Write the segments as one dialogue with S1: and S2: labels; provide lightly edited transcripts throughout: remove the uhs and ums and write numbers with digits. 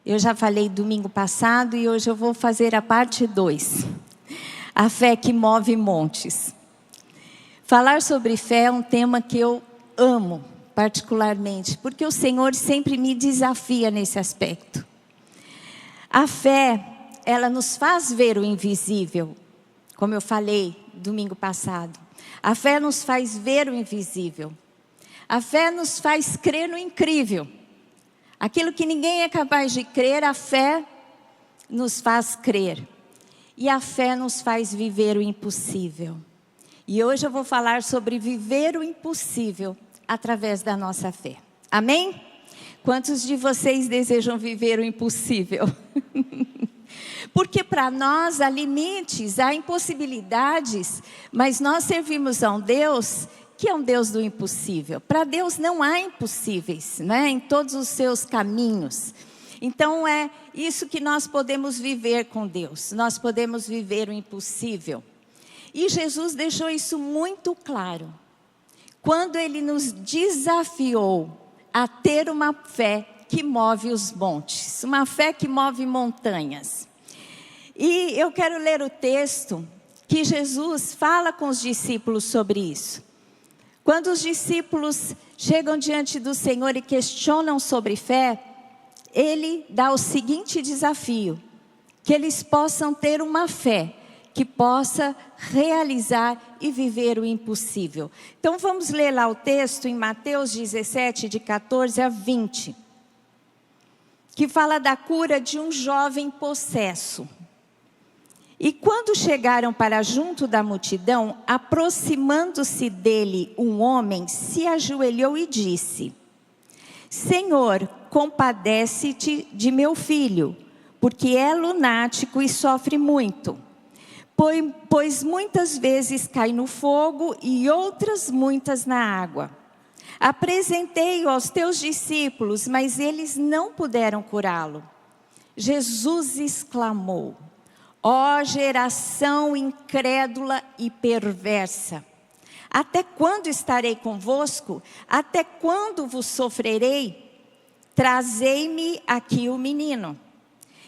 S1: Eu já falei domingo passado e hoje eu vou fazer a parte 2. A fé que move montes. Falar sobre fé é um tema que eu amo particularmente, porque o Senhor sempre me desafia nesse aspecto. A fé, ela nos faz ver o invisível, como eu falei domingo passado. A fé nos faz ver o invisível. A fé nos faz crer no incrível. Aquilo que ninguém é capaz de crer, a fé nos faz crer. E a fé nos faz viver o impossível. E hoje eu vou falar sobre viver o impossível através da nossa fé. Amém? Quantos de vocês desejam viver o impossível? Porque para nós há limites, há impossibilidades, mas nós servimos a um Deus que é um Deus do impossível. Para Deus não há impossíveis, né? Em todos os seus caminhos. Então é isso que nós podemos viver com Deus. Nós podemos viver o impossível. E Jesus deixou isso muito claro. Quando Ele nos desafiou a ter uma fé que move os montes. Uma fé que move montanhas. E eu quero ler o texto que Jesus fala com os discípulos sobre isso. Quando os discípulos chegam diante do Senhor e questionam sobre fé, Ele dá o seguinte desafio: que eles possam ter uma fé que possa realizar e viver o impossível. Então vamos ler lá o texto em Mateus 17, de 14 a 20, que fala da cura de um jovem possesso. E quando chegaram para junto da multidão, aproximando-se dele um homem, se ajoelhou e disse: Senhor, compadece-te de meu filho, porque é lunático e sofre muito. Pois muitas vezes cai no fogo e outras muitas na água. Apresentei-o aos teus discípulos, mas eles não puderam curá-lo. Jesus exclamou: Ó geração incrédula e perversa, até quando estarei convosco? Até quando vos sofrerei? Trazei-me aqui o menino.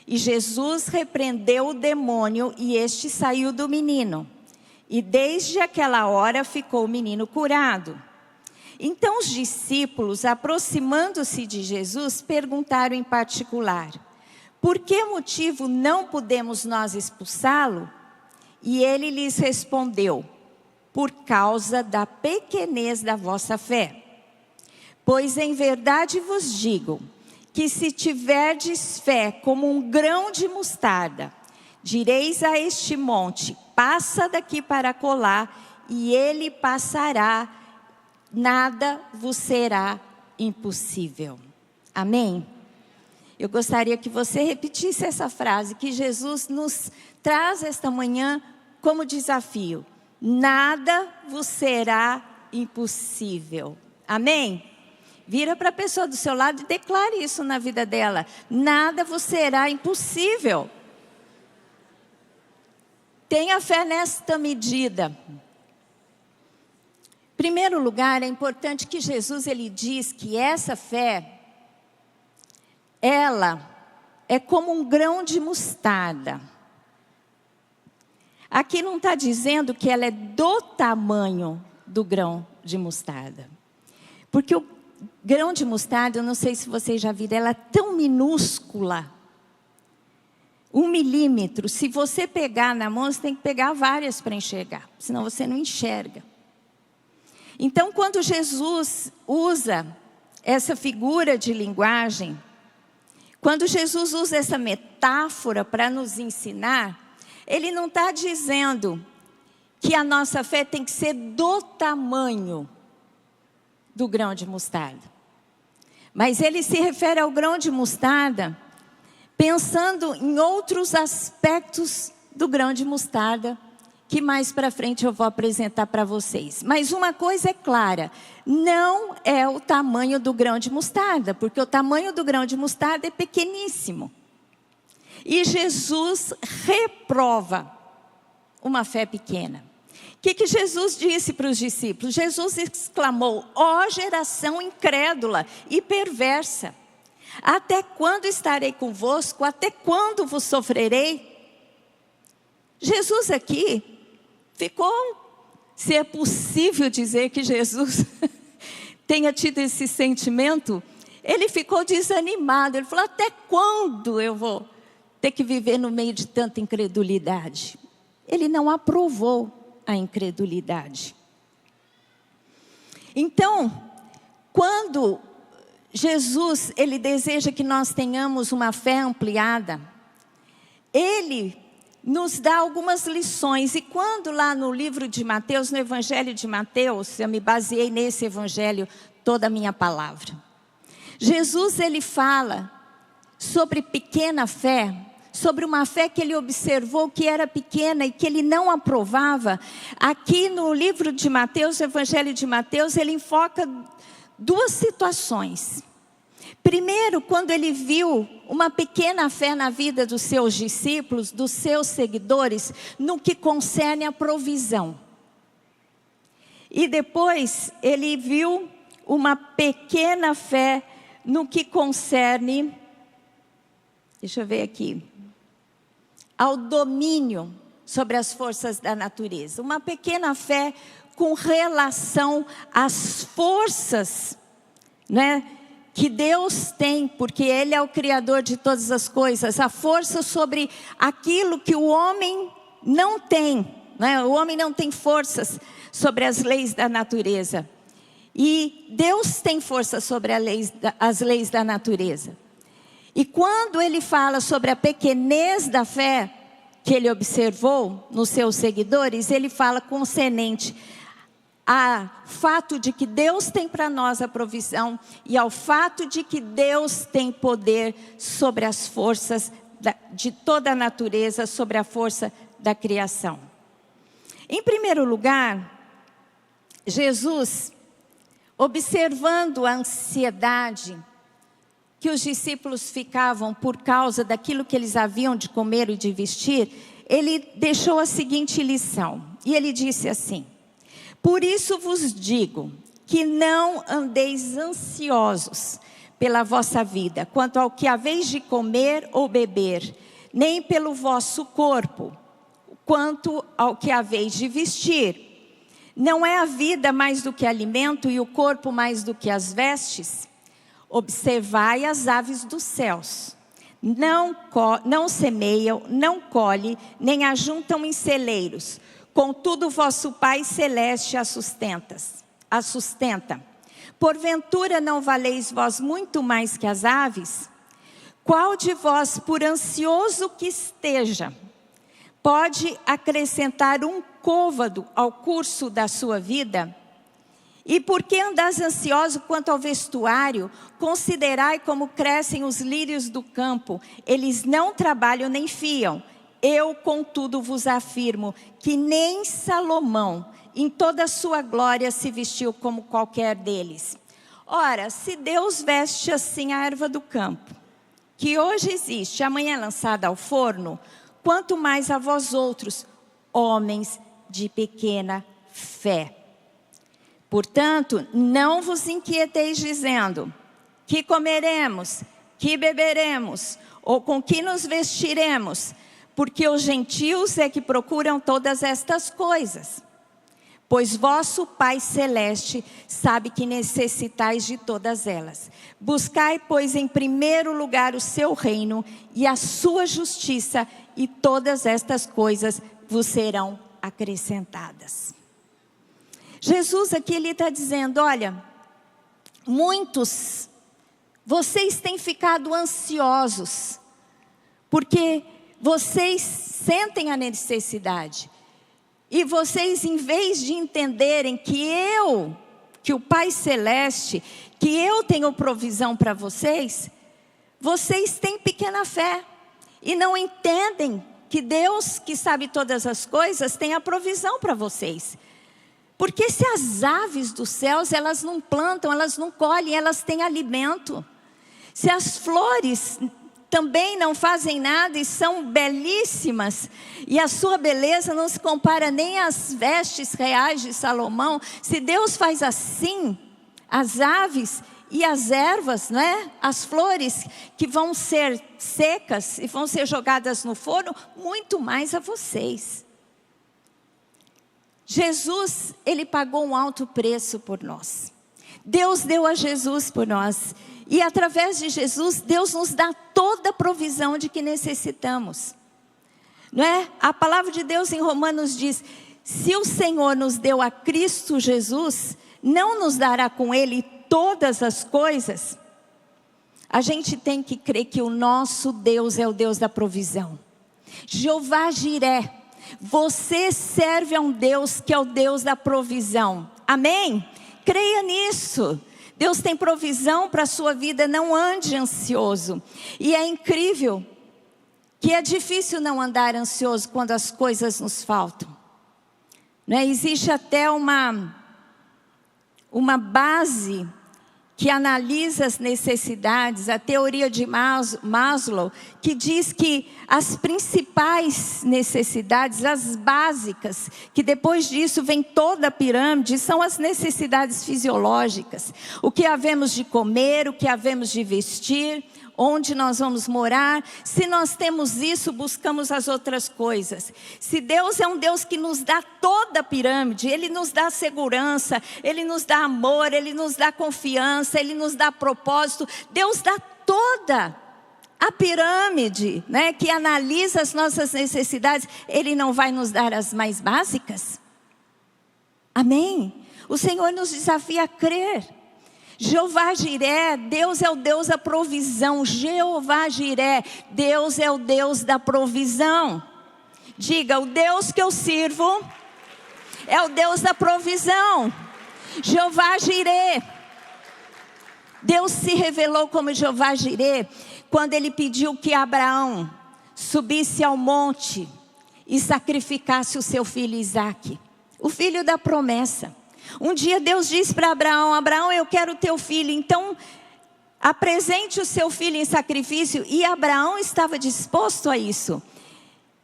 S1: E Jesus repreendeu o demônio e este saiu do menino. E desde aquela hora ficou o menino curado. Então os discípulos, aproximando-se de Jesus, perguntaram em particular: Por que motivo não podemos nós expulsá-lo? E ele lhes respondeu: Por causa da pequenez da vossa fé. Pois em verdade vos digo, que se tiverdes fé como um grão de mostarda, direis a este monte: passa daqui para colar, e ele passará, nada vos será impossível. Amém? Eu gostaria que você repetisse essa frase que Jesus nos traz esta manhã como desafio. Nada vos será impossível. Amém? Vira para a pessoa do seu lado e declare isso na vida dela. Nada vos será impossível. Tenha fé nesta medida. Em primeiro lugar, é importante que Jesus ele diz que essa fé, ela é como um grão de mostarda. Aqui não está dizendo que ela é do tamanho do grão de mostarda. Porque o grão de mostarda, eu não sei se vocês já viram, ela é tão minúscula. 1 milímetro, se você pegar na mão, você tem que pegar várias para enxergar. Senão você não enxerga. Então quando Jesus usa essa figura de linguagem, quando Jesus usa essa metáfora para nos ensinar, Ele não está dizendo que a nossa fé tem que ser do tamanho do grão de mostarda. Mas Ele se refere ao grão de mostarda, pensando em outros aspectos do grão de mostarda, que mais para frente eu vou apresentar para vocês. Mas uma coisa é clara, não é o tamanho do grão de mostarda, porque o tamanho do grão de mostarda é pequeníssimo. E Jesus reprova uma fé pequena. O que Jesus disse para os discípulos? Jesus exclamou: ó geração incrédula e perversa, Até quando estarei convosco? Até quando vos sofrerei? Jesus aqui ficou, se é possível dizer que Jesus tenha tido esse sentimento, ele ficou desanimado. Ele falou: até quando eu vou ter que viver no meio de tanta incredulidade? Ele não aprovou a incredulidade. Então, quando Jesus, ele deseja que nós tenhamos uma fé ampliada, ele nos dá algumas lições. E quando lá no livro de Mateus, no Evangelho de Mateus, eu me baseei nesse Evangelho toda a minha palavra. Jesus, ele fala sobre pequena fé, sobre uma fé que ele observou que era pequena e que ele não aprovava. Aqui no livro de Mateus, o Evangelho de Mateus, ele enfoca duas situações. Primeiro, quando ele viu uma pequena fé na vida dos seus discípulos, dos seus seguidores, no que concerne a provisão. E depois, ele viu uma pequena fé no que concerne, deixa eu ver aqui, ao domínio sobre as forças da natureza. Uma pequena fé com relação às forças, né, que Deus tem, porque Ele é o Criador de todas as coisas. A força sobre aquilo que o homem não tem, né? O homem não tem forças sobre as leis da natureza. E Deus tem força sobre as leis da natureza. E quando ele fala sobre a pequenez da fé que ele observou nos seus seguidores, ele fala concernente ao fato de que Deus tem para nós a provisão e ao fato de que Deus tem poder sobre as forças de toda a natureza, sobre a força da criação. Em primeiro lugar, Jesus, observando a ansiedade que os discípulos ficavam por causa daquilo que eles haviam de comer e de vestir, ele deixou a seguinte lição. E ele disse assim: por isso vos digo que não andeis ansiosos pela vossa vida, quanto ao que haveis de comer ou beber, nem pelo vosso corpo, quanto ao que haveis de vestir. Não é a vida mais do que alimento e o corpo mais do que as vestes? Observai as aves dos céus. Não semeiam, não colhem, nem ajuntam em celeiros. Contudo, vosso Pai Celeste a sustenta. Porventura não valeis vós muito mais que as aves? Qual de vós, por ansioso que esteja, pode acrescentar um côvado ao curso da sua vida? E por que andais ansioso quanto ao vestuário? Considerai como crescem os lírios do campo. Eles não trabalham nem fiam. Eu, contudo, vos afirmo que nem Salomão, em toda a sua glória, se vestiu como qualquer deles. Ora, se Deus veste assim a erva do campo, que hoje existe, amanhã é lançada ao forno, quanto mais a vós outros, homens de pequena fé. Portanto, não vos inquieteis dizendo: que comeremos, que beberemos, ou com que nos vestiremos, porque os gentios é que procuram todas estas coisas. Pois vosso Pai Celeste sabe que necessitais de todas elas. Buscai, pois, em primeiro lugar o seu reino e a sua justiça, e todas estas coisas vos serão acrescentadas. Jesus aqui, ele está dizendo: olha, vocês têm ficado ansiosos, porque vocês sentem a necessidade. E vocês, em vez de entenderem que o Pai Celeste, que eu tenho provisão para vocês, vocês têm pequena fé. E não entendem que Deus, que sabe todas as coisas, tem a provisão para vocês. Porque se as aves dos céus, elas não plantam, elas não colhem, elas têm alimento. Se as flores também não fazem nada e são belíssimas, e a sua beleza não se compara nem às vestes reais de Salomão, se Deus faz assim, as aves, e as ervas, né? As flores que vão ser secas e vão ser jogadas no forno, muito mais a vocês. Jesus, Ele pagou um alto preço por nós. Deus deu a Jesus por nós. E através de Jesus, Deus nos dá toda a provisão de que necessitamos. Não é? A palavra de Deus em Romanos diz: se o Senhor nos deu a Cristo Jesus, não nos dará com Ele todas as coisas? A gente tem que crer que o nosso Deus é o Deus da provisão. Jeová Jiré, você serve a um Deus que é o Deus da provisão. Amém? Creia nisso. Deus tem provisão para a sua vida, não ande ansioso. E é incrível que é difícil não andar ansioso quando as coisas nos faltam. Não é? Existe até uma base que analisa as necessidades, a teoria de Maslow, que diz que as principais necessidades, as básicas, que depois disso vem toda a pirâmide, são as necessidades fisiológicas. O que havemos de comer, o que havemos de vestir, onde nós vamos morar. Se nós temos isso, buscamos as outras coisas. Se Deus é um Deus que nos dá toda a pirâmide, Ele nos dá segurança, Ele nos dá amor, Ele nos dá confiança, Ele nos dá propósito. Deus dá toda a pirâmide, né, que analisa as nossas necessidades. Ele não vai nos dar as mais básicas? Amém? O Senhor nos desafia a crer. Jeová Jiré, Deus é o Deus da provisão. Jeová Jiré, Deus é o Deus da provisão. Diga, o Deus que eu sirvo é o Deus da provisão. Jeová Jiré. Deus se revelou como Jeová Jiré quando Ele pediu que Abraão subisse ao monte e sacrificasse o seu filho Isaque, o filho da promessa. Um dia Deus disse para Abraão: Abraão, eu quero teu filho, então apresente o seu filho em sacrifício. E Abraão estava disposto a isso.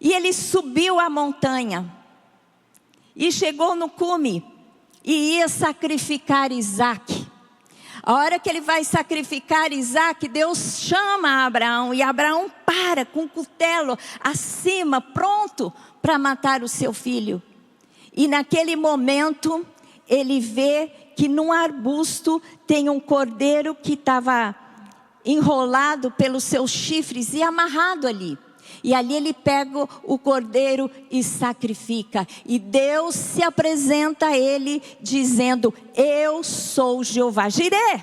S1: E ele subiu a montanha e chegou no cume e ia sacrificar Isaque. A hora que ele vai sacrificar Isaque, Deus chama Abraão, e Abraão para com o cutelo acima, pronto para matar o seu filho. E naquele momento ele vê que num arbusto tem um cordeiro que estava enrolado pelos seus chifres e amarrado ali. E ali ele pega o cordeiro e sacrifica. E Deus se apresenta a ele dizendo: eu sou Jeová Jiré.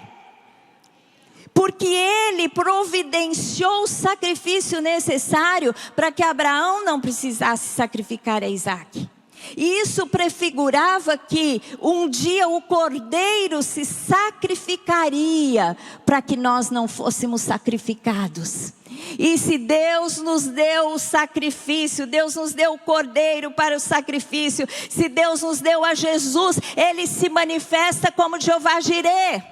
S1: Porque Ele providenciou o sacrifício necessário para que Abraão não precisasse sacrificar a Isaque. E isso prefigurava que um dia o cordeiro se sacrificaria para que nós não fôssemos sacrificados. E se Deus nos deu o sacrifício, Deus nos deu o cordeiro para o sacrifício, se Deus nos deu a Jesus, Ele se manifesta como Jeová Jiré,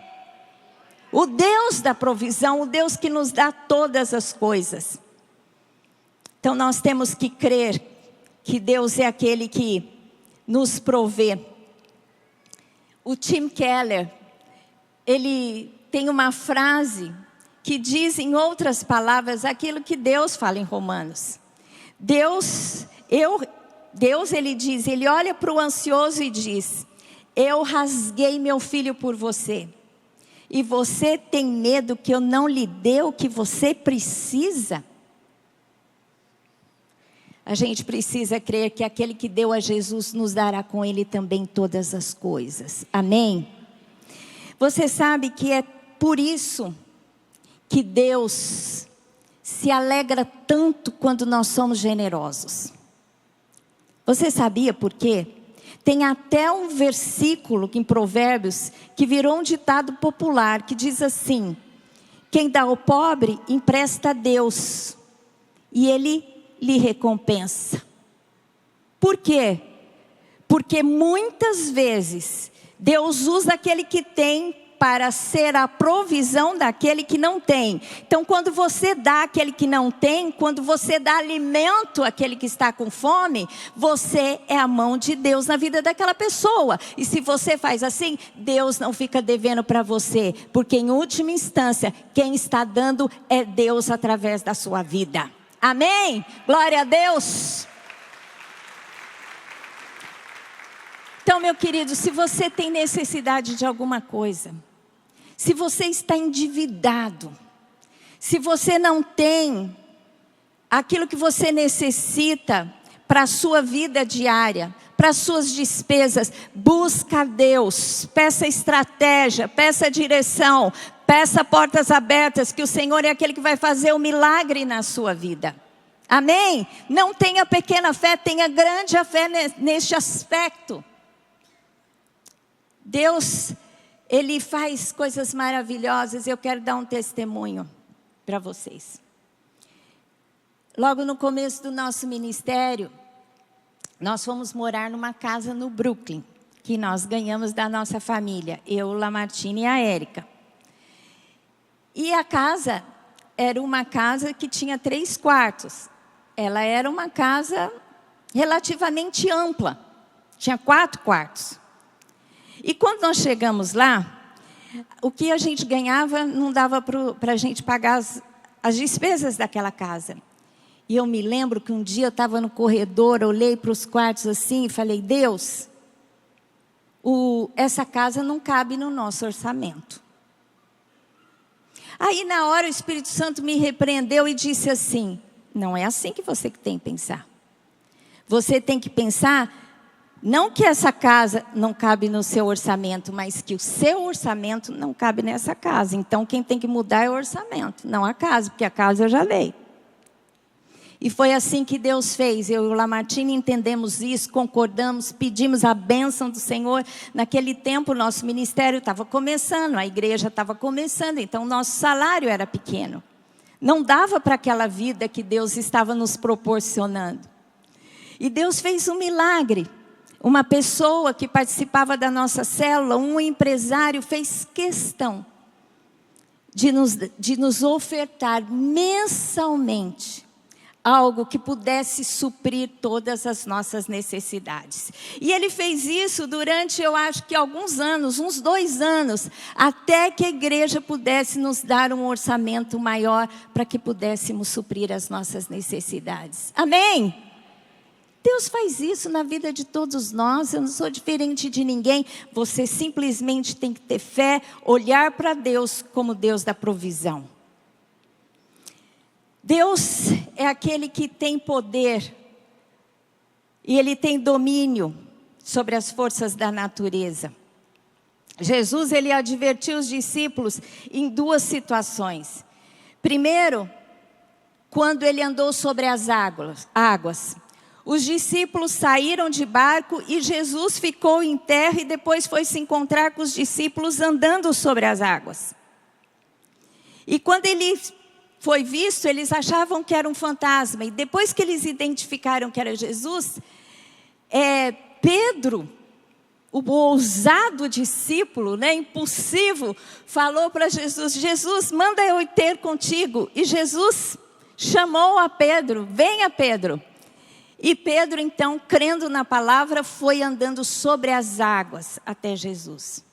S1: o Deus da provisão, o Deus que nos dá todas as coisas. Então nós temos que crer que Deus é aquele que nos provê. O Tim Keller, ele tem uma frase que diz, em outras palavras, aquilo que Deus fala em Romanos. Deus, ele diz, ele olha para o ansioso e diz: eu rasguei meu filho por você, e você tem medo que eu não lhe dê o que você precisa? A gente precisa crer que aquele que deu a Jesus nos dará com Ele também todas as coisas. Amém? Você sabe que é por isso que Deus se alegra tanto quando nós somos generosos. Você sabia por quê? Tem até um versículo em Provérbios que virou um ditado popular, que diz assim: quem dá ao pobre empresta a Deus, e Ele lhe recompensa. Por quê? Porque muitas vezes Deus usa aquele que tem para ser a provisão daquele que não tem. Então, quando você dá àquele que não tem, quando você dá alimento àquele que está com fome, você é a mão de Deus na vida daquela pessoa. E se você faz assim, Deus não fica devendo para você, porque em última instância, quem está dando é Deus através da sua vida. Amém? Glória a Deus! Então, meu querido, se você tem necessidade de alguma coisa, se você está endividado, se você não tem aquilo que você necessita para a sua vida diária, para as suas despesas, busca a Deus, peça estratégia, peça direção, peça portas abertas, que o Senhor é aquele que vai fazer o milagre na sua vida. Amém? Não tenha pequena fé, tenha grande fé neste aspecto. Deus, Ele faz coisas maravilhosas. Eu quero dar um testemunho para vocês. Logo no começo do nosso ministério, nós fomos morar numa casa no Brooklyn, que nós ganhamos da nossa família, eu, Lamartine e a Érica. E a casa era uma casa que tinha 3 quartos. Ela era uma casa relativamente ampla, tinha 4 quartos. E quando nós chegamos lá, o que a gente ganhava não dava para a gente pagar as despesas daquela casa. E eu me lembro que um dia eu estava no corredor, olhei para os quartos assim e falei, Deus, essa casa não cabe no nosso orçamento. Aí na hora o Espírito Santo me repreendeu e disse assim, não é assim que você tem que pensar. Você tem que pensar, não que essa casa não cabe no seu orçamento, mas que o seu orçamento não cabe nessa casa. Então quem tem que mudar é o orçamento, não a casa, porque a casa eu já dei. E foi assim que Deus fez. Eu e o Lamartine entendemos isso, concordamos, pedimos a bênção do Senhor. Naquele tempo o nosso ministério estava começando, a igreja estava começando, então o nosso salário era pequeno. Não dava para aquela vida que Deus estava nos proporcionando. E Deus fez um milagre. Uma pessoa que participava da nossa célula, um empresário, fez questão de nos ofertar mensalmente algo que pudesse suprir todas as nossas necessidades. E ele fez isso durante, eu acho que alguns anos, uns 2 anos, até que a igreja pudesse nos dar um orçamento maior para que pudéssemos suprir as nossas necessidades. Amém? Deus faz isso na vida de todos nós, eu não sou diferente de ninguém. Você simplesmente tem que ter fé, olhar para Deus como Deus da provisão. Deus é aquele que tem poder e Ele tem domínio sobre as forças da natureza. Jesus, Ele advertiu os discípulos em 2 situações. Primeiro, quando Ele andou sobre as águas. Os discípulos saíram de barco e Jesus ficou em terra e depois foi se encontrar com os discípulos andando sobre as águas. E quando Ele foi visto, eles achavam que era um fantasma. E depois que eles identificaram que era Jesus, Pedro, o ousado discípulo, impulsivo, falou para Jesus, Jesus, manda eu ir ter contigo. E Jesus chamou a Pedro, venha Pedro. E Pedro então, crendo na palavra, foi andando sobre as águas até Jesus.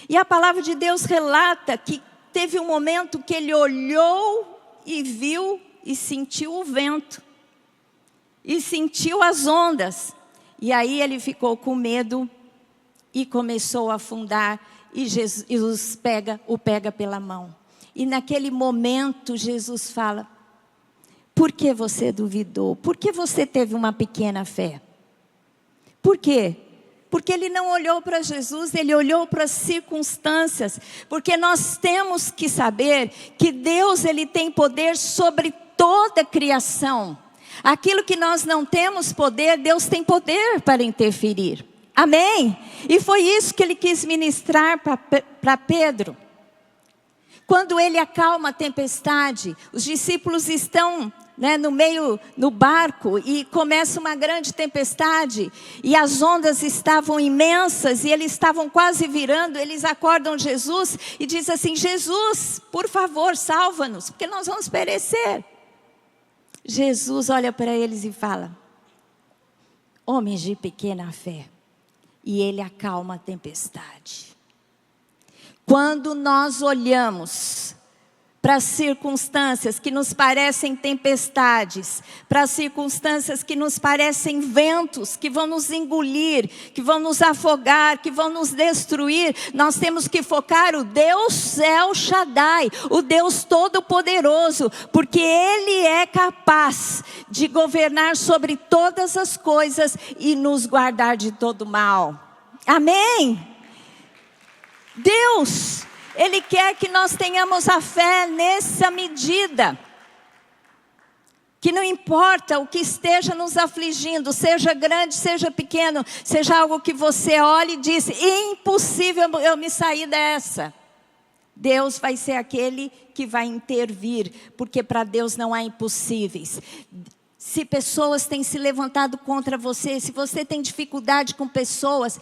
S1: E a palavra de Deus relata que teve um momento que ele olhou e viu e sentiu o vento. E sentiu as ondas. E aí ele ficou com medo e começou a afundar. E Jesus o pega pela mão. E naquele momento Jesus fala, por que você duvidou? Por que você teve uma pequena fé? Por quê? Porque ele não olhou para Jesus, ele olhou para as circunstâncias. Porque nós temos que saber que Deus, Ele tem poder sobre toda a criação. Aquilo que nós não temos poder, Deus tem poder para interferir. Amém? E foi isso que Ele quis ministrar para Pedro. Quando Ele acalma a tempestade, os discípulos estão né, no barco, e começa uma grande tempestade, e as ondas estavam imensas, e eles estavam quase virando. Eles acordam Jesus e dizem assim: Jesus, por favor, salva-nos, porque nós vamos perecer. Jesus olha para eles e fala: homens de pequena fé. E ele acalma a tempestade. Quando nós olhamos para as circunstâncias que nos parecem tempestades, para as circunstâncias que nos parecem ventos, que vão nos engolir, que vão nos afogar, que vão nos destruir, nós temos que focar o Deus El Shaddai, o Deus Todo-Poderoso, porque Ele é capaz de governar sobre todas as coisas e nos guardar de todo mal. Amém? Deus, Ele quer que nós tenhamos a fé nessa medida. Que não importa o que esteja nos afligindo, seja grande, seja pequeno, seja algo que você olhe e diz: impossível eu me sair dessa. Deus vai ser aquele que vai intervir, porque para Deus não há impossíveis. Se pessoas têm se levantado contra você, se você tem dificuldade com pessoas,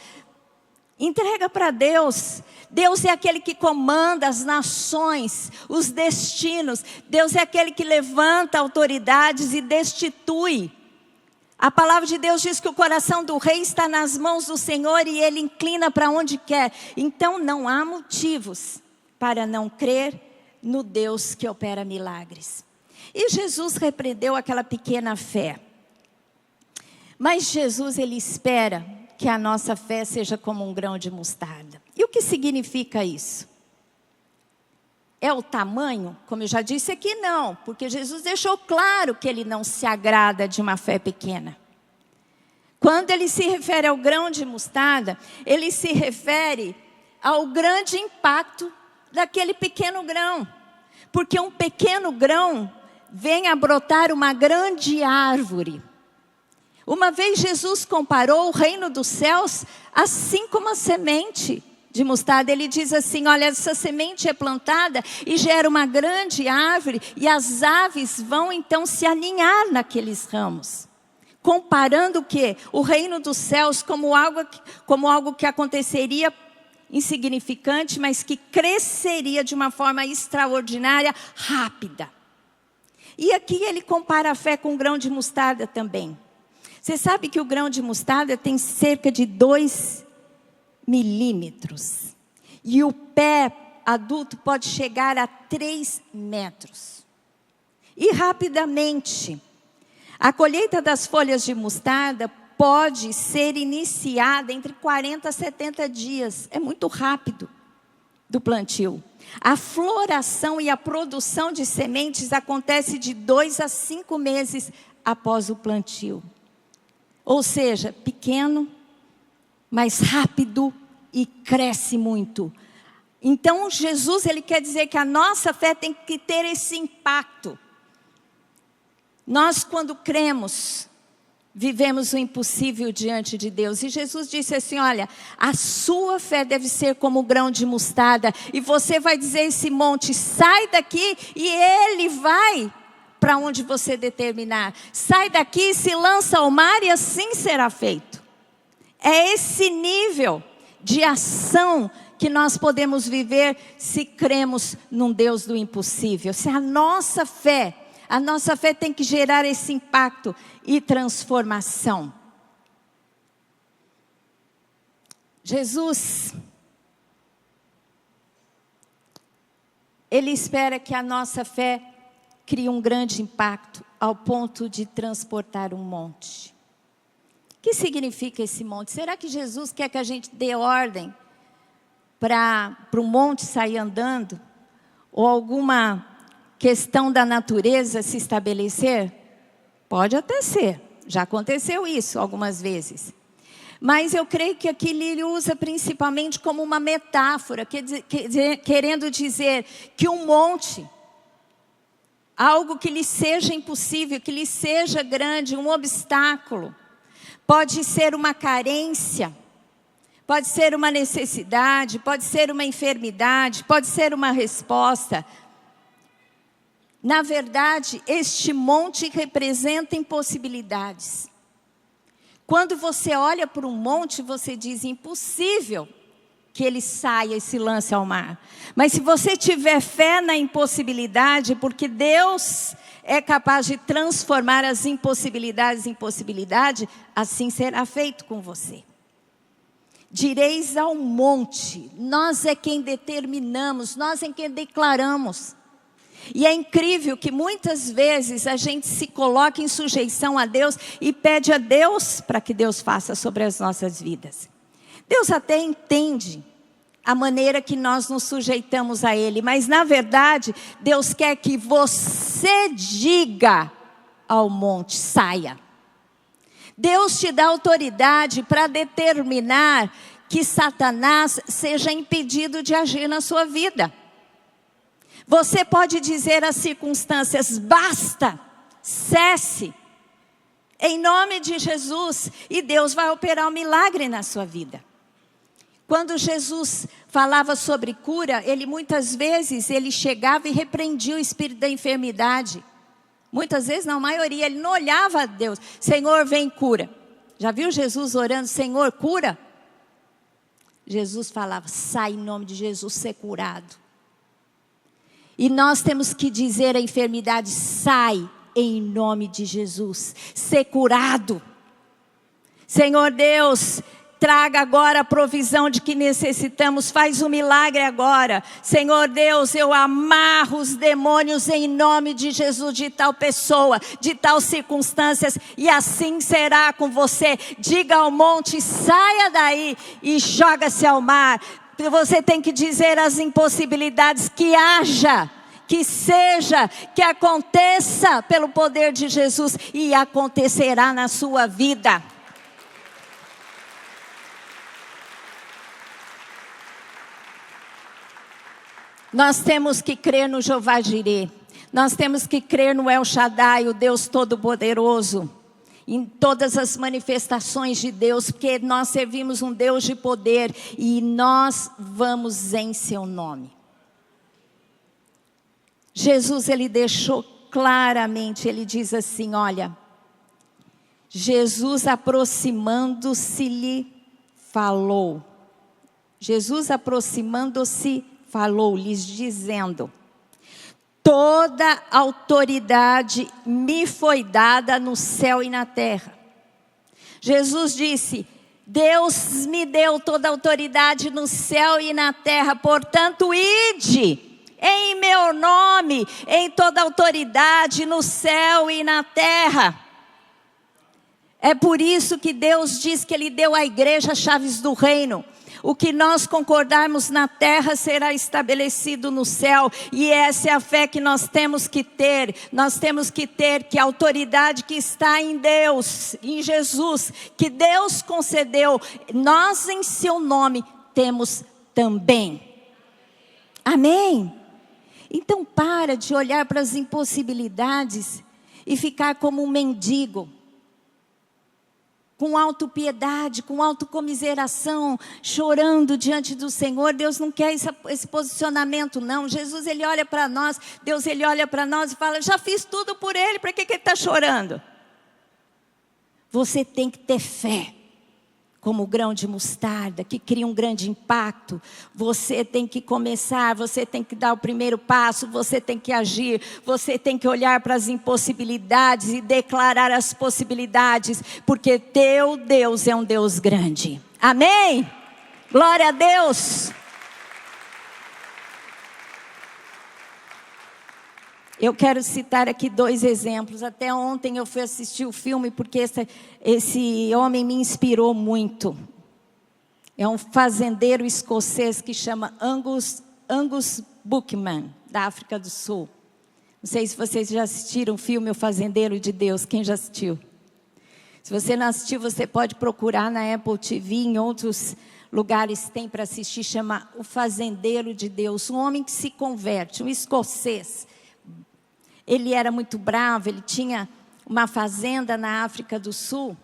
S1: entrega para Deus. Deus é aquele que comanda as nações, os destinos. Deus é aquele que levanta autoridades e destitui. A palavra de Deus diz que o coração do rei está nas mãos do Senhor e Ele inclina para onde quer. Então não há motivos para não crer no Deus que opera milagres. E Jesus repreendeu aquela pequena fé. Mas Jesus, Ele espera que a nossa fé seja como um grão de mostarda. E o que significa isso? É o tamanho? Como eu já disse aqui, não. Porque Jesus deixou claro que Ele não se agrada de uma fé pequena. Quando Ele se refere ao grão de mostarda, Ele se refere ao grande impacto daquele pequeno grão. Porque um pequeno grão vem a brotar uma grande árvore. Uma vez Jesus comparou o reino dos céus assim como a semente de mostarda. Ele diz assim: olha, essa semente é plantada e gera uma grande árvore, e as aves vão então se aninhar naqueles ramos. Comparando o quê? O reino dos céus como algo que aconteceria insignificante, mas que cresceria de uma forma extraordinária, rápida. E aqui ele compara a fé com um grão de mostarda também. Você sabe que o grão de mostarda tem cerca de 2 milímetros. E o pé adulto pode chegar a 3 metros. E rapidamente, a colheita das folhas de mostarda pode ser iniciada entre 40 a 70 dias. É muito rápido do plantio. A floração e a produção de sementes acontece de 2 a 5 meses após o plantio. Ou seja, pequeno, mas rápido e cresce muito. Então Jesus, Ele quer dizer que a nossa fé tem que ter esse impacto. Nós, quando cremos, vivemos o impossível diante de Deus. E Jesus disse assim: olha, a sua fé deve ser como o grão de mostarda. E você vai dizer a esse monte: sai daqui, e ele vai para onde você determinar. Sai daqui, se lança ao mar, e assim será feito. É esse nível de ação que nós podemos viver se cremos num Deus do impossível. Se a nossa fé tem que gerar esse impacto e transformação. Jesus, Ele espera que a nossa fé crie um grande impacto ao ponto de transportar um monte. O que significa esse monte? Será que Jesus quer que a gente dê ordem para o monte sair andando? Ou alguma questão da natureza se estabelecer? Pode até ser. Já aconteceu isso algumas vezes. Mas eu creio que aqui ele usa principalmente como uma metáfora, querendo dizer que um monte, algo que lhe seja impossível, que lhe seja grande, um obstáculo, pode ser uma carência, pode ser uma necessidade, pode ser uma enfermidade, pode ser uma resposta. Na verdade, este monte representa impossibilidades. Quando você olha para um monte, você diz, impossível que ele saia e se lance ao mar. Mas se você tiver fé na impossibilidade, porque Deus é capaz de transformar as impossibilidades em possibilidade, assim será feito com você. Direis ao monte, nós é quem determinamos, nós é quem declaramos. E é incrível que muitas vezes a gente se coloca em sujeição a Deus e pede a Deus para que Deus faça sobre as nossas vidas. Deus até entende a maneira que nós nos sujeitamos a Ele, mas na verdade Deus quer que você diga ao monte, saia. Deus te dá autoridade para determinar que Satanás seja impedido de agir na sua vida. Você pode dizer às circunstâncias, basta, cesse, em nome de Jesus, e Deus vai operar um milagre na sua vida. Quando Jesus falava sobre cura, ele muitas vezes, ele chegava e repreendia o espírito da enfermidade. Muitas vezes, não, a maioria, ele não olhava a Deus. Senhor, vem cura. Já viu Jesus orando, Senhor, cura? Jesus falava, sai em nome de Jesus, ser curado. E nós temos que dizer à enfermidade, sai em nome de Jesus, ser curado. Senhor Deus, traga agora a provisão de que necessitamos, faz um milagre agora. Senhor Deus, eu amarro os demônios em nome de Jesus, de tal pessoa, de tal circunstâncias, e assim será com você. Diga ao monte, saia daí e joga-se ao mar. Você tem que dizer às impossibilidades que haja, que seja, que aconteça pelo poder de Jesus, e acontecerá na sua vida. Nós temos que crer no Jeová Jirê. Nós temos que crer no El Shaddai, o Deus Todo-Poderoso. Em todas as manifestações de Deus, porque nós servimos um Deus de poder e nós vamos em seu nome. Jesus, ele deixou claramente, ele diz assim, olha, Jesus aproximando-se lhe falou. Jesus aproximando-se falou, lhes dizendo, toda autoridade me foi dada no céu e na terra. Jesus disse, Deus me deu toda autoridade no céu e na terra, portanto, ide em meu nome, em toda autoridade no céu e na terra. É por isso que Deus diz que Ele deu à igreja as chaves do reino. O que nós concordarmos na terra será estabelecido no céu. E essa é a fé que nós temos que ter. Nós temos que ter que a autoridade que está em Deus, em Jesus, que Deus concedeu, nós em seu nome temos também. Amém? Então para de olhar para as impossibilidades e ficar como um mendigo. Com autopiedade, com autocomiseração, chorando diante do Senhor. Deus não quer esse posicionamento não. Jesus, ele olha para nós, Deus, ele olha para nós e fala, já fiz tudo por ele, para que ele está chorando? Você tem que ter fé, como o grão de mostarda, que cria um grande impacto. Você tem que começar, você tem que dar o primeiro passo, você tem que agir, você tem que olhar para as impossibilidades e declarar as possibilidades, porque teu Deus é um Deus grande. Amém? Glória a Deus! Eu quero citar aqui 2 exemplos. Até ontem eu fui assistir o filme porque esse homem me inspirou muito. É um fazendeiro escocês que chama Angus Buckman, da África do Sul. Não sei se vocês já assistiram o filme O Fazendeiro de Deus. Quem já assistiu? Se você não assistiu, você pode procurar na Apple TV, em outros lugares tem para assistir. Chama O Fazendeiro de Deus. Um homem que se converte, um escocês. Ele era muito bravo, ele tinha uma fazenda na África do Sul.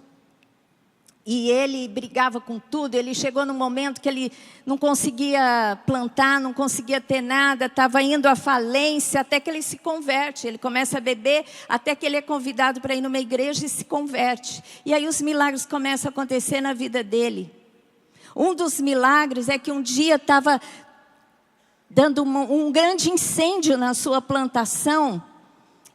S1: E ele brigava com tudo. Ele chegou num momento que ele não conseguia plantar, não conseguia ter nada, estava indo à falência, até que ele se converte. Ele começa a beber, até que ele é convidado para ir numa igreja e se converte. E aí os milagres começam a acontecer na vida dele. Um dos milagres é que um dia estava dando um grande incêndio na sua plantação,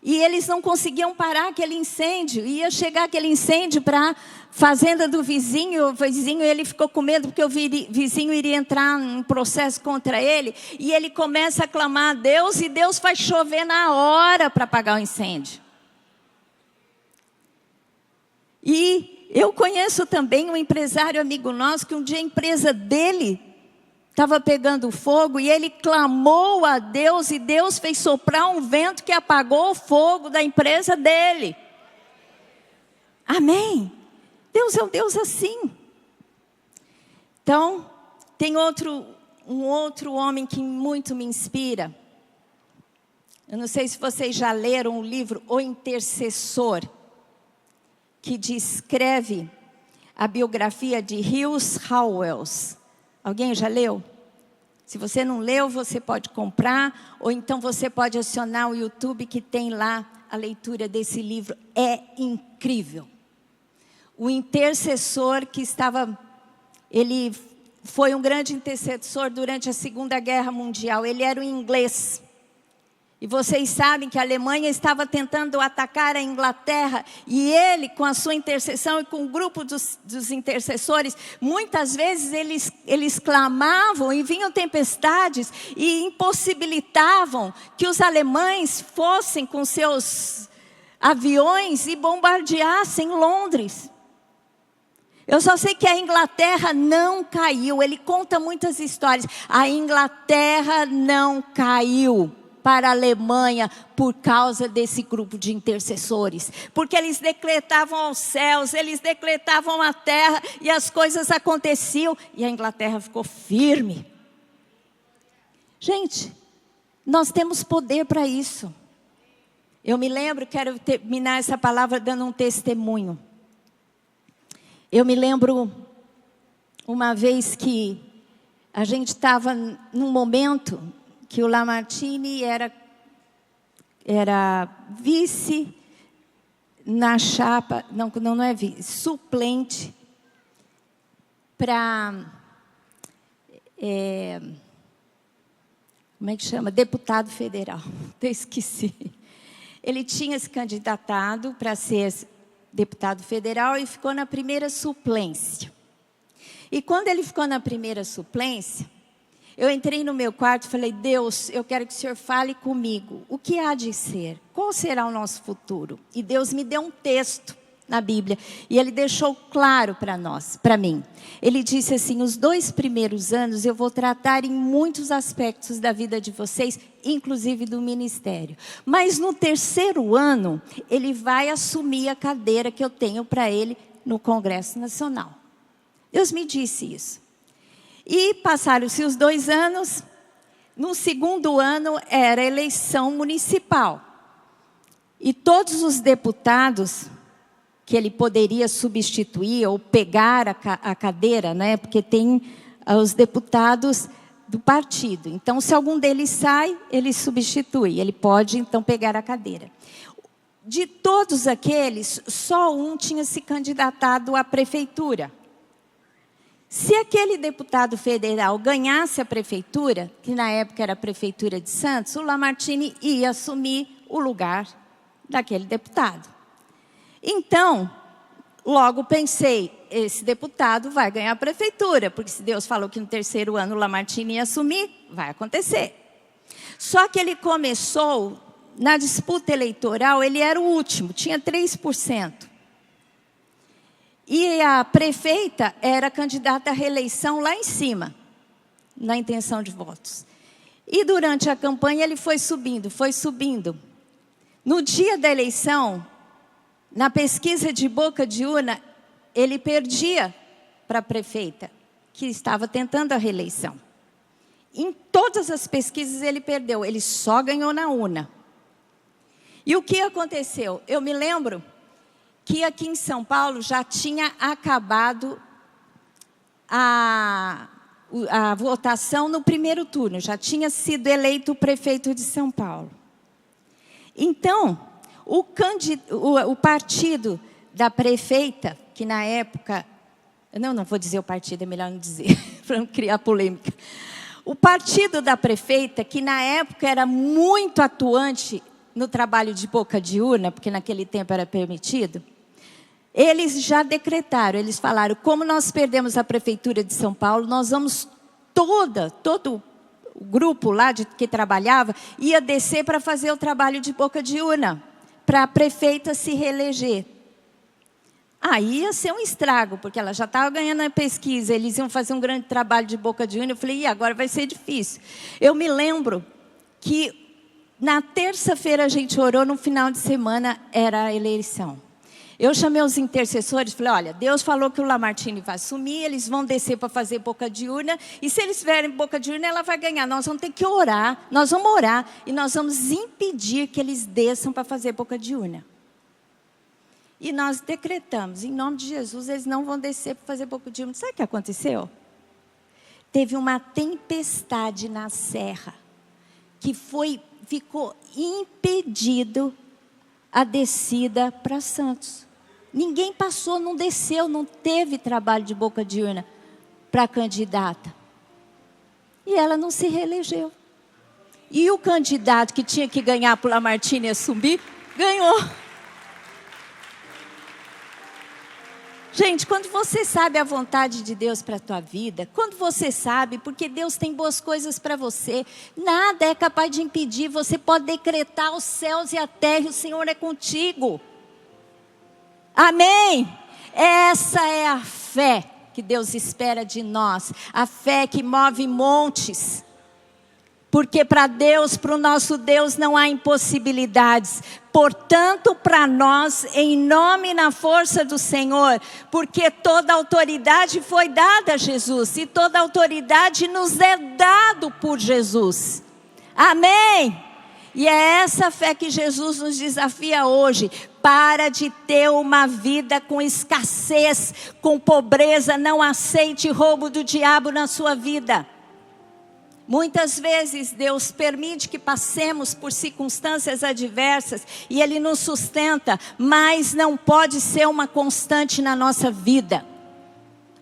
S1: e eles não conseguiam parar aquele incêndio. Ia chegar aquele incêndio para a fazenda do vizinho. O vizinho, ele ficou com medo porque o vizinho iria entrar em processo contra ele. E ele começa a clamar a Deus, e Deus faz chover na hora para apagar o incêndio. E eu conheço também um empresário amigo nosso, que um dia a empresa dele estava pegando fogo, e ele clamou a Deus, e Deus fez soprar um vento que apagou o fogo da empresa dele. Amém? Deus é um Deus assim. Então, tem um outro homem que muito me inspira. Eu não sei se vocês já leram o livro O Intercessor, que descreve a biografia de Hughes Howells. Alguém já leu? Se você não leu, você pode comprar, ou então você pode acionar o YouTube, que tem lá a leitura desse livro. É incrível. O intercessor ele foi um grande intercessor durante a Segunda Guerra Mundial. Ele era um inglês. E vocês sabem que a Alemanha estava tentando atacar a Inglaterra, e ele, com a sua intercessão e com o grupo dos intercessores, muitas vezes eles clamavam, e vinham tempestades e impossibilitavam que os alemães fossem com seus aviões e bombardeassem Londres. Eu só sei que a Inglaterra não caiu. Ele conta muitas histórias. A Inglaterra não caiu para a Alemanha por causa desse grupo de intercessores. Porque eles decretavam aos céus, eles decretavam a terra, e as coisas aconteciam, e a Inglaterra ficou firme. Gente, nós temos poder para isso. Eu me lembro, quero terminar essa palavra dando um testemunho. Eu me lembro uma vez que a gente estava num momento que o Lamartine era vice na chapa, não é vice, suplente para, como é que chama? Deputado federal. Eu esqueci. Ele tinha se candidatado para ser deputado federal e ficou na primeira suplência. E quando ele ficou na primeira suplência, eu entrei no meu quarto e falei: Deus, eu quero que o Senhor fale comigo. O que há de ser? Qual será o nosso futuro? E Deus me deu um texto na Bíblia, e Ele deixou claro para mim. Ele disse assim: os 2 primeiros anos eu vou tratar em muitos aspectos da vida de vocês, inclusive do ministério. Mas no 3º ano, Ele vai assumir a cadeira que eu tenho para Ele no Congresso Nacional. Deus me disse isso. E passaram-se os 2 anos, no 2º ano era eleição municipal. E todos os deputados que ele poderia substituir ou pegar a cadeira, né? Porque tem os deputados do partido. Então, se algum deles sai, ele substitui. Ele pode, então, pegar a cadeira. De todos aqueles, só um tinha se candidatado à prefeitura. Se aquele deputado federal ganhasse a prefeitura, que na época era a prefeitura de Santos, o Lamartine ia assumir o lugar daquele deputado. Então, logo pensei, esse deputado vai ganhar a prefeitura, porque se Deus falou que no 3º ano o Lamartine ia assumir, vai acontecer. Só que ele começou, na disputa eleitoral, ele era o último, tinha 3%. E a prefeita era candidata à reeleição lá em cima, na intenção de votos. E durante a campanha ele foi subindo, foi subindo. No dia da eleição, na pesquisa de boca de urna, ele perdia para a prefeita, que estava tentando a reeleição. Em todas as pesquisas ele perdeu, ele só ganhou na urna. E o que aconteceu? Eu me lembro que aqui em São Paulo já tinha acabado a votação no primeiro turno, já tinha sido eleito o prefeito de São Paulo. Então, o partido da prefeita, que na época... Não vou dizer o partido, é melhor não dizer, para não criar polêmica. O partido da prefeita, que na época era muito atuante no trabalho de boca de urna, porque naquele tempo era permitido, eles já decretaram, eles falaram, como nós perdemos a prefeitura de São Paulo, nós vamos todo o grupo lá que trabalhava, ia descer para fazer o trabalho de boca de urna, para a prefeita se reeleger. Aí ia ser um estrago, porque ela já estava ganhando a pesquisa, eles iam fazer um grande trabalho de boca de urna. Eu falei, agora vai ser difícil. Eu me lembro que na terça-feira a gente orou, no final de semana era a eleição. Eu chamei os intercessores, falei, olha, Deus falou que o Lamartine vai assumir, eles vão descer para fazer boca de urna, e se eles fizerem boca de urna, ela vai ganhar. Nós vamos ter que orar, nós vamos orar, e nós vamos impedir que eles desçam para fazer boca de urna. E nós decretamos, em nome de Jesus, eles não vão descer para fazer boca de urna. Sabe o que aconteceu? Teve uma tempestade na serra, que ficou impedido a descida para Santos. Ninguém passou, não desceu, não teve trabalho de boca de urna para a candidata. E ela não se reelegeu. E o candidato que tinha que ganhar para o Lamartine assumir, ganhou. Gente, quando você sabe a vontade de Deus para a tua vida, quando você sabe, porque Deus tem boas coisas para você, nada é capaz de impedir, você pode decretar os céus e a terra, e o Senhor é contigo. Amém? Essa é a fé que Deus espera de nós, a fé que move montes. Porque para Deus, para o nosso Deus, não há impossibilidades. Portanto, para nós, em nome e na força do Senhor, porque toda autoridade foi dada a Jesus, e toda autoridade nos é dado por Jesus. Amém? E é essa fé que Jesus nos desafia hoje. Para de ter uma vida com escassez, com pobreza, não aceite roubo do diabo na sua vida. Muitas vezes Deus permite que passemos por circunstâncias adversas e Ele nos sustenta, mas não pode ser uma constante na nossa vida.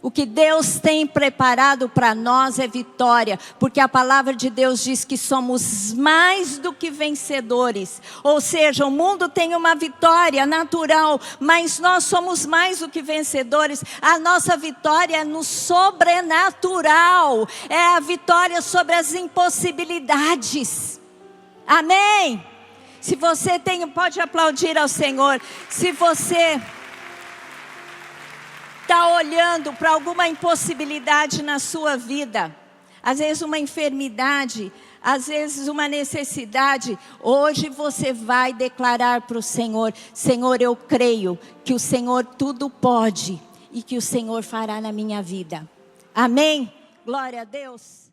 S1: O que Deus tem preparado para nós é vitória, porque a palavra de Deus diz que somos mais do que vencedores. Ou seja, o mundo tem uma vitória natural, mas nós somos mais do que vencedores. A nossa vitória é no sobrenatural, é a vitória sobre as impossibilidades. Amém? Se você tem, pode aplaudir ao Senhor. Se você está olhando para alguma impossibilidade na sua vida, às vezes uma enfermidade, às vezes uma necessidade, hoje você vai declarar para o Senhor: Senhor, eu creio que o Senhor tudo pode e que o Senhor fará na minha vida. Amém? Glória a Deus.